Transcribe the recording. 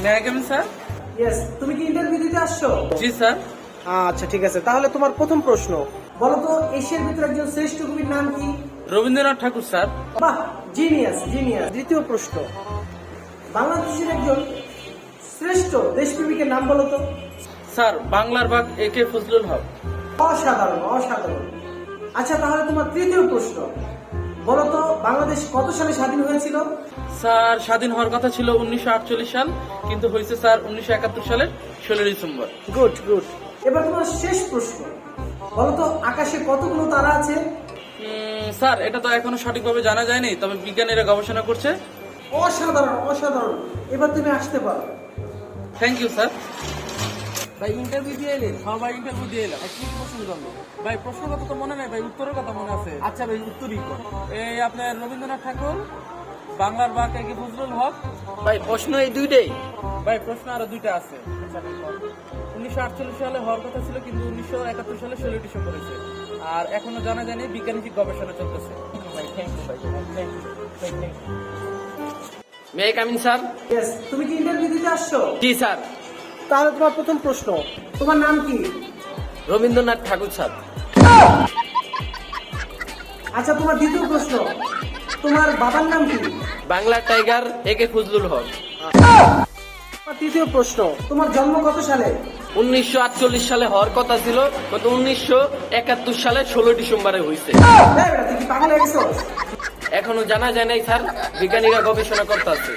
May I come in sir? Yes, তুমি কি interview দিতে আসছো? জি স্যার। আচ্ছা ঠিক আছে, তাহলে তোমার প্রথম প্রশ্ন, বলো তো এশিয়ার ভিতরে একজন শ্রেষ্ঠ কবির নাম কি? রবীন্দ্রনাথ ঠাকুর স্যার। বাহ, জিনিয়াস জিনিয়াস। দ্বিতীয় প্রশ্ন, বাংলাদেশের একজন শ্রেষ্ঠ দেশপ্রেমিকের নাম বলো তো। স্যার বাংলার বাগ একে ফজলুল হক। অসাধারণ অসাধারণ। আচ্ছা তাহলে তোমার তৃতীয় প্রশ্ন, বলো তো বাংলাদেশ কত সালে স্বাধীন হয়েছিল? স্যার স্বাধীন হওয়ার কথা ছিল 1948 সাল, কিন্তু হয়েছে স্যার 1971 সালের 16 ডিসেম্বর। Good good. এবার তোমার শেষ প্রশ্ন, বলো তো আকাশে কতগুলো তারা আছে? স্যার এটা তো এখনো সঠিকভাবে জানা যায়নি, তবে বিজ্ঞানীরা গবেষণা করছে। অসাধারণ অসাধারণ। এবার তুমি আসতে পারো। Thank you sir. ভাই ইন্টারভিউ দিয়ে এলেন? সবাই ইন্টারভিউ দিয়ে এলাম। কি প্রশ্ন জানবো? ভাই প্রশ্নের কথা তো মনে নাই ভাই, উত্তরের কথা মনে আছে। আচ্ছা ভাই উত্তরই কর। এই আপনার রবীন্দ্রনাথ ঠাকুর, বাংলার বাগ একে ফজলুল হক। ভাই প্রশ্ন এই দুইটাই? ভাই প্রশ্ন আরো দুইটা আছে। আচ্ছা ভাই কর। 1948 সালে হওয়ার কথা ছিল, কিন্তু 1971 সালে 16 ডিসেম্বর হয়েছে। আর এখনো জানা যায়নি, বিজ্ঞানিক গবেষণা চলতেছে। ভাই থ্যাংক ইউ ভাই, থ্যাংক ইউ ভাই, thank you. May I come in sir? Yes, তুমি কি ইন্টারভিউ দিতে আসছো? জি স্যার। তাহলে তোমার প্রথম প্রশ্ন, তোমার নাম কি? রবীন্দ্রনাথ ঠাকুর স্যার। আচ্ছা তোমার দ্বিতীয় প্রশ্ন, তোমার বাবার নাম কি? বাংলার টাইগার একে ফজলুল হক। তোমার তৃতীয় প্রশ্ন, তোমার জন্ম কত সালে? 1948 সালে হওয়ার কথা ছিল, কিন্তু 1971 সালে 16 ডিসেম্বরে হয়েছে। এই বেটা, তুই কি পাগল হয়ে গেছিস? এখনো জানা যায় নাই স্যার, বিজ্ঞানীরা গবেষণা করতে আছে।